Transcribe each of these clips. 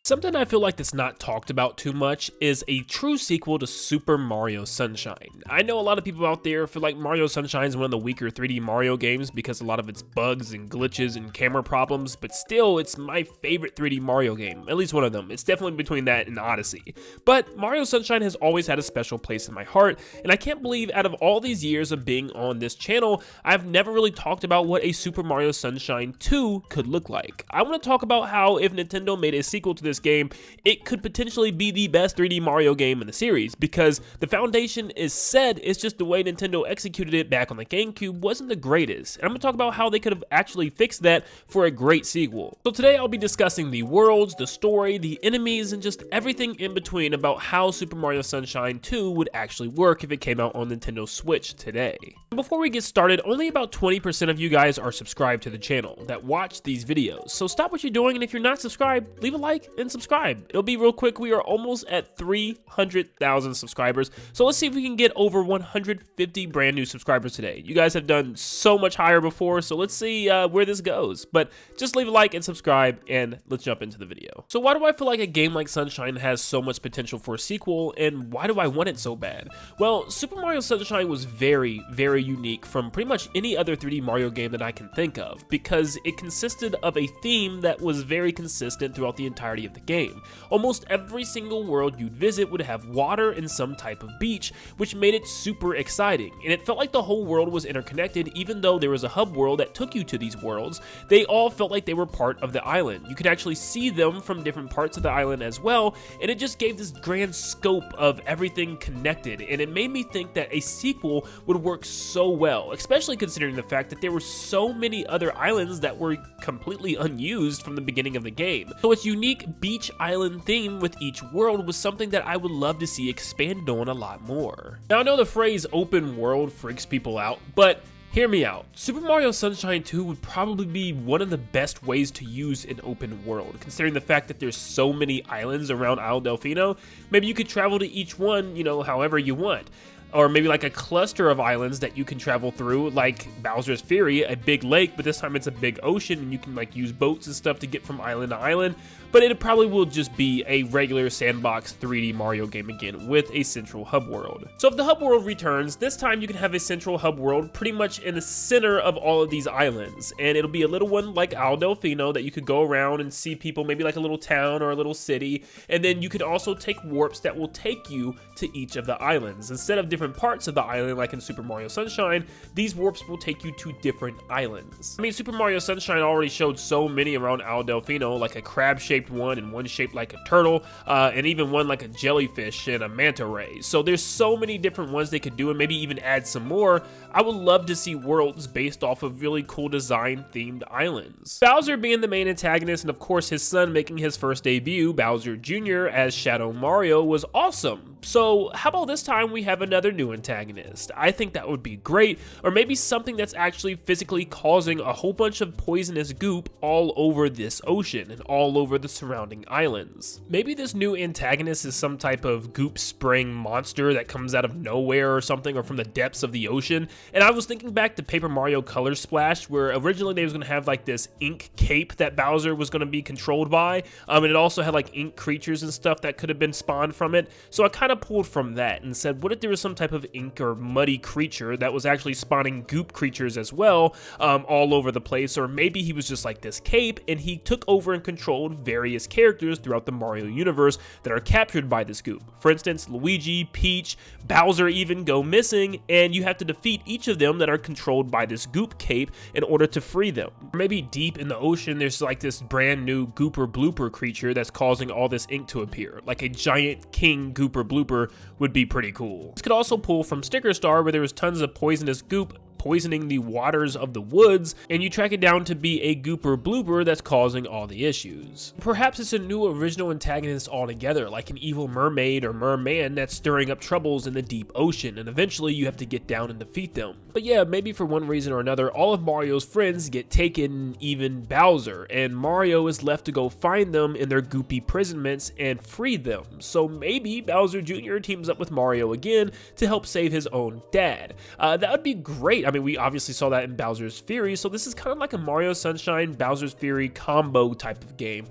Something I feel like that's not talked about too much is a true sequel to Super Mario Sunshine. I know a lot of people out there feel like Mario Sunshine is one of the weaker 3D Mario games because a lot of its bugs and glitches and camera problems, but still, it's my favorite 3D Mario game, at least one of them. It's definitely between that and Odyssey. But Mario Sunshine has always had a special place in my heart, and I can't believe out of all these years of being on this channel, I've never really talked about what a Super Mario Sunshine 2 could look like. I want to talk about how if Nintendo made a sequel to this game, it could potentially be the best 3D Mario game in the series, because the foundation is set, it's just the way Nintendo executed it back on the GameCube wasn't the greatest, and I'm going to talk about how they could have actually fixed that for a great sequel. So today I'll be discussing the worlds, the story, the enemies, and just everything in between about how Super Mario Sunshine 2 would actually work if it came out on Nintendo Switch today. Before we get started, only about 20% of you guys are subscribed to the channel that watch these videos, so stop what you're doing, and if you're not subscribed, leave a like and subscribe. It'll be real quick. We are almost at 300,000 subscribers, so let's see if we can get over 150 brand new subscribers today. You guys have done so much higher before, so let's see where this goes, but just leave a like and subscribe, and let's jump into the video. So why do I feel like a game like Sunshine has so much potential for a sequel, and why do I want it so bad? Well, Super Mario Sunshine was very, very unique from pretty much any other 3D Mario game that I can think of, because it consisted of a theme that was very consistent throughout the entirety of the game. Almost every single world you'd visit would have water and some type of beach, which made it super exciting, and it felt like the whole world was interconnected. Even though there was a hub world that took you to these worlds, they all felt like they were part of the island. You could actually see them from different parts of the island as well, and it just gave this grand scope of everything connected, and it made me think that a sequel would work so well, especially considering the fact that there were so many other islands that were completely unused from the beginning of the game. So its unique beach island theme with each world was something that I would love to see expanded on a lot more. Now I know the phrase open world freaks people out, but hear me out. Super Mario Sunshine 2 would probably be one of the best ways to use an open world, considering the fact that there's so many islands around Isle Delfino. Maybe you could travel to each one, however you want. Or maybe like a cluster of islands that you can travel through, like Bowser's Fury, a big lake, but this time it's a big ocean, and you can like use boats and stuff to get from island to island. But it probably will just be a regular sandbox 3D Mario game again with a central hub world. So if the hub world returns, this time you can have a central hub world pretty much in the center of all of these islands. And it'll be a little one like Isle Delfino that you could go around and see people, maybe like a little town or a little city. And then you could also take warps that will take you to each of the islands. Instead of different parts of the island like in Super Mario Sunshine, these warps will take you to different islands. I mean, Super Mario Sunshine already showed so many around Isle Delfino, like a crab-shaped one and one shaped like a turtle, and even one like a jellyfish and a manta ray. So there's so many different ones they could do, and maybe even add some more. I would love to see worlds based off of really cool design themed islands. Bowser being the main antagonist, and of course his son making his first debut, Bowser Jr. as Shadow Mario, was awesome. So how about this time we have another new antagonist? I think that would be great, or maybe something that's actually physically causing a whole bunch of poisonous goop all over this ocean and all over the surrounding islands. Maybe this new antagonist is some type of goop spraying monster that comes out of nowhere or something, or from the depths of the ocean. And I was thinking back to Paper Mario Color Splash, where originally they was going to have like this ink cape that Bowser was going to be controlled by, and it also had like ink creatures and stuff that could have been spawned from it. So I kind of pulled from that and said, what if there was some type of ink or muddy creature that was actually spawning goop creatures as well, all over the place? Or maybe he was just like this cape and he took over and controlled various characters throughout the Mario universe that are captured by this goop. For instance, Luigi, Peach, Bowser even go missing, and you have to defeat each of them that are controlled by this goop cape in order to free them. Or maybe deep in the ocean there's like this brand new Gooper Blooper creature that's causing all this ink to appear. Like a giant king Gooper Blooper would be pretty cool. This could also pull from Sticker Star, where there was tons of poisonous goop poisoning the waters of the woods, and you track it down to be a Gooper Blooper that's causing all the issues. Perhaps it's a new original antagonist altogether, like an evil mermaid or merman that's stirring up troubles in the deep ocean, and eventually you have to get down and defeat them. But yeah, maybe for one reason or another, all of Mario's friends get taken, even Bowser, and Mario is left to go find them in their goopy imprisonments and free them. So maybe Bowser Jr. teams up with Mario again to help save his own dad. That would be great. I mean, mean, we obviously saw that in Bowser's Fury, so this is kind of like a Mario Sunshine, Bowser's Fury combo type of game,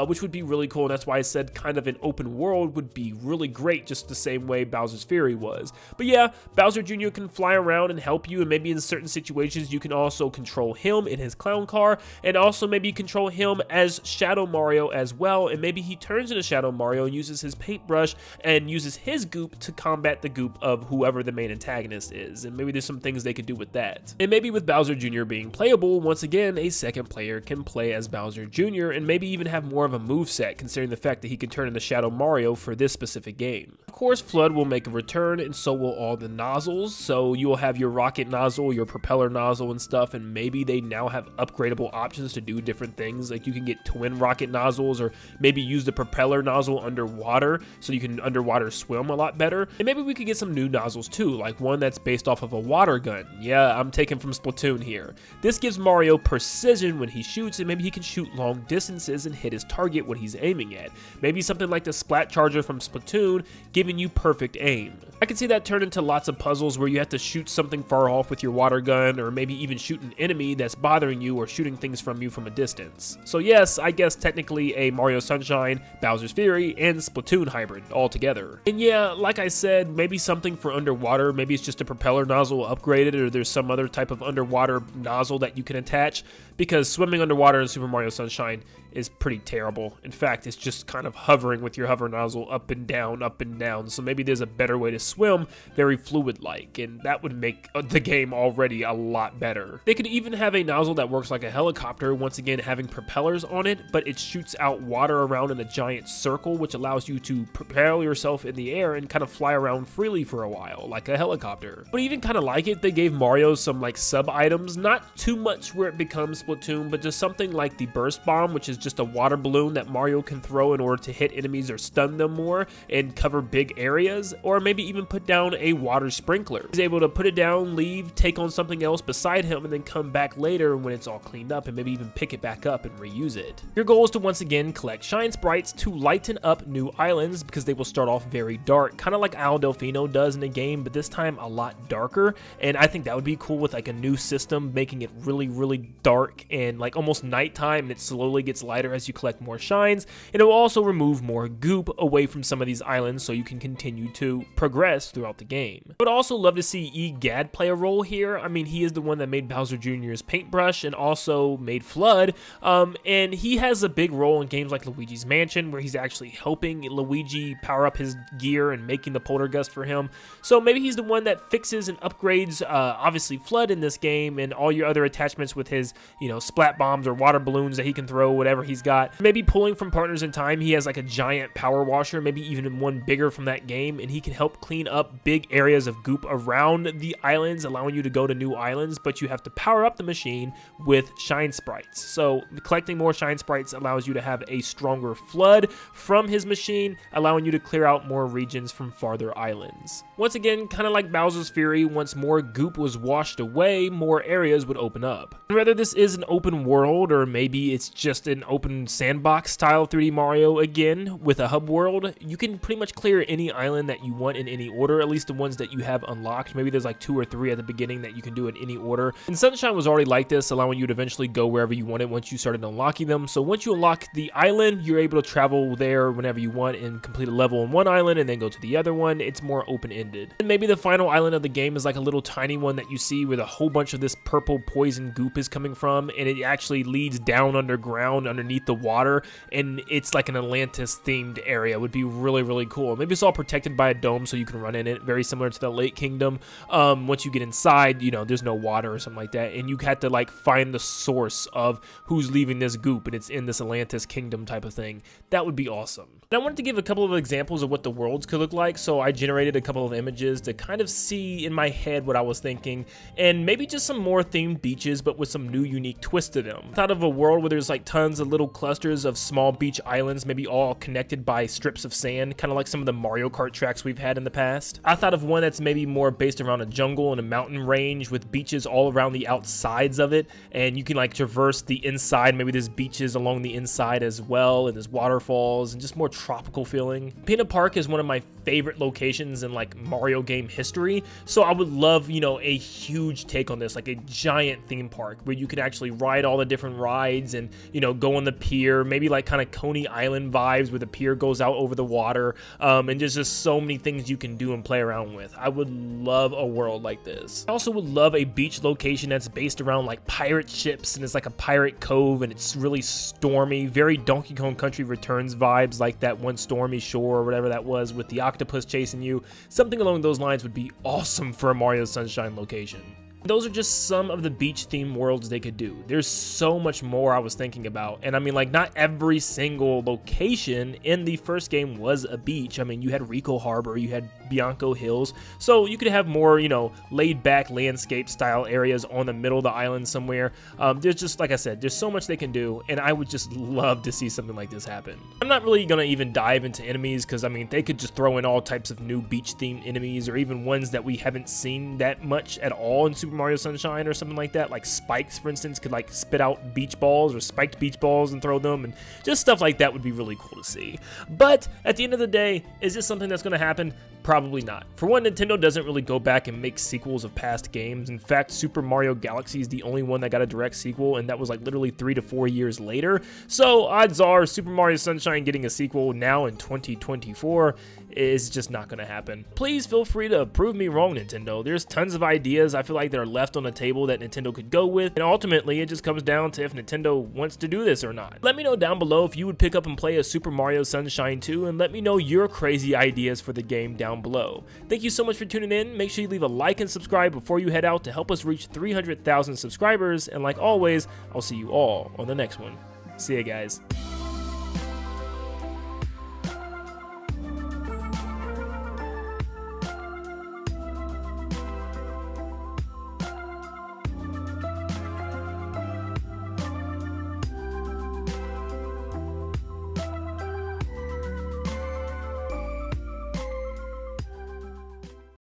which would be really cool, and that's why I said kind of an open world would be really great, just the same way Bowser's Fury was. But yeah, Bowser Jr. can fly around and help you, and maybe in certain situations you can also control him in his clown car, and also maybe control him as Shadow Mario as well, and maybe he turns into Shadow Mario and uses his paintbrush and uses his goop to combat the goop of whoever the main antagonist is, and maybe there's some things they could do with that. And maybe with Bowser Jr. being playable, once again, a second player can play as Bowser Jr. and maybe even have more of a moveset, considering the fact that he can turn into Shadow Mario for this specific game. Of course, Flood will make a return, and so will all the nozzles, so you will have your rocket nozzle, your propeller nozzle and stuff, and maybe they now have upgradable options to do different things, like you can get twin rocket nozzles, or maybe use the propeller nozzle underwater, so you can underwater swim a lot better, and maybe we could get some new nozzles too, like one that's based off of a water gun. Yeah, I'm taking from Splatoon here. This gives Mario precision when he shoots, and maybe he can shoot long distances and hit his target what he's aiming at. Maybe something like the Splat Charger from Splatoon, giving you perfect aim. I can see that turn into lots of puzzles where you have to shoot something far off with your water gun, or maybe even shoot an enemy that's bothering you or shooting things from you from a distance. So yes, I guess technically a Mario Sunshine, Bowser's Fury, and Splatoon hybrid all together. And yeah, like I said, maybe something for underwater, maybe it's just a propeller nozzle upgraded, or there's some other type of underwater nozzle that you can attach, because swimming underwater in Super Mario Sunshine is pretty terrible. In fact, it's just kind of hovering with your hover nozzle up and down, so maybe there's a better way to swim, very fluid-like, and that would make the game already a lot better. They could even have a nozzle that works like a helicopter, once again having propellers on it, but it shoots out water around in a giant circle, which allows you to propel yourself in the air and kind of fly around freely for a while, like a helicopter. But even kind of like it, they gave Mario some like sub-items, not too much where it becomes Splatoon, but just something like the Burst Bomb, which is just a water balloon that Mario can throw in order to hit enemies or stun them more and cover big areas, or maybe even put down a water sprinkler. He's able to put it down, leave, take on something else beside him, and then come back later when it's all cleaned up and maybe even pick it back up and reuse it. Your goal is to once again collect shine sprites to lighten up new islands, because they will start off very dark, kind of like Isle Delfino does in the game, but this time a lot darker, and I think that would be cool with like a new system, making it really dark and like almost nighttime, and it slowly gets lighter as you collect more shines, and it will also remove more goop away from some of these islands so you can continue to progress throughout the game. I would also love to see Egad play a role here. I mean, he is the one that made Bowser Jr.'s paintbrush and also made Flood, and he has a big role in games like Luigi's Mansion, where he's actually helping Luigi power up his gear and making the poltergust for him. So maybe he's the one that fixes and upgrades obviously Flood in this game, and all your other attachments with his, you know, splat bombs or water balloons that he can throw, whatever he's got. Maybe pulling from Partners in Time, he has like a giant power washer, maybe even one bigger from that game, and he can help clean up big areas of goop around the islands, allowing you to go to new islands, but you have to power up the machine with shine sprites. So collecting more shine sprites allows you to have a stronger Flood from his machine, allowing you to clear out more regions from farther islands. Once again, kind of like Bowser's Fury, once more goop was washed away, more areas would open up. And whether this is an open world, or maybe it's just an open sandbox style 3D Mario again with a hub world, you can pretty much clear any island that you want in any order, at least the ones that you have unlocked. Maybe there's like 2 or 3 at the beginning that you can do in any order. And Sunshine was already like this, allowing you to eventually go wherever you wanted once you started unlocking them. So once you unlock the island, you're able to travel there whenever you want and complete a level on one island and then go to the other one. It's more open-ended. And maybe the final island of the game is like a little tiny one that you see where a whole bunch of this purple poison goop is coming from, and it actually leads down underground underneath the water, and it's like an Atlantis themed area. It would be really cool. Maybe it's all protected by a dome so you can run in it, very similar to the Lake Kingdom. Once you get inside, you know, there's no water or something like that, and you had to like find the source of who's leaving this goop, and it's in this Atlantis Kingdom type of thing. That would be awesome. And I wanted to give a couple of examples of what the worlds could look like, so I generated a couple of images to kind of see in my head what I was thinking, and maybe just some more themed beaches but with some new unique twists to them. I thought of a world where there's like tons of little clusters of small beach islands, maybe all connected by strips of sand, kind of like some of the Mario Kart tracks we've had in the past. I thought of one that's maybe more based around a jungle and a mountain range with beaches all around the outsides of it, and you can like traverse the inside. Maybe there's beaches along the inside as well, and there's waterfalls and just more tropical feeling. Peanut Park is one of my favorite locations in like Mario game history, so I would love, you know, a huge take on this, like a giant theme park where you could actually ride all the different rides and, you know, go on the pier, maybe like kind of Coney Island vibes where the pier goes out over the water, and there's just so many things you can do and play around with. I would love a world like this. I also would love a beach location that's based around like pirate ships, and it's like a pirate cove, and it's really stormy, very Donkey Kong Country Returns vibes, like that one Stormy Shore or whatever that was with the octopus chasing you. Something along those lines would be awesome for a Mario Sunshine location. Those are just some of the beach themed worlds they could do. There's so much more I was thinking about, and I mean, like, not every single location in the first game was a beach. I mean, you had Rico Harbor, you had Bianco Hills, so you could have more, you know, laid back landscape style areas on the middle of the island somewhere. There's just, like I said, there's so much they can do, and I would just love to see something like this happen. I'm not really gonna even dive into enemies, because I mean, they could just throw in all types of new beach themed enemies, or even ones that we haven't seen that much at all in Super Mario Sunshine or something like that. Like Spikes, for instance, could like spit out beach balls or spiked beach balls and throw them, and just stuff like that would be really cool to see. But at the end of the day, is this something that's going to happen? Probably not. For one, Nintendo doesn't really go back and make sequels of past games. In fact, Super Mario Galaxy is the only one that got a direct sequel, and that was like literally 3 to 4 years later. So odds are Super Mario Sunshine getting a sequel now in 2024 is just not going to happen. Please feel free to prove me wrong, Nintendo. There's tons of ideas I feel like that are left on the table that Nintendo could go with, and ultimately it just comes down to if Nintendo wants to do this or not. Let me know down below if you would pick up and play a Super Mario Sunshine 2, and let me know your crazy ideas for the game down below. Thank you so much for tuning in. Make sure you leave a like and subscribe before you head out to help us reach 300,000 subscribers, and like always, I'll see you all on the next one. See ya, guys.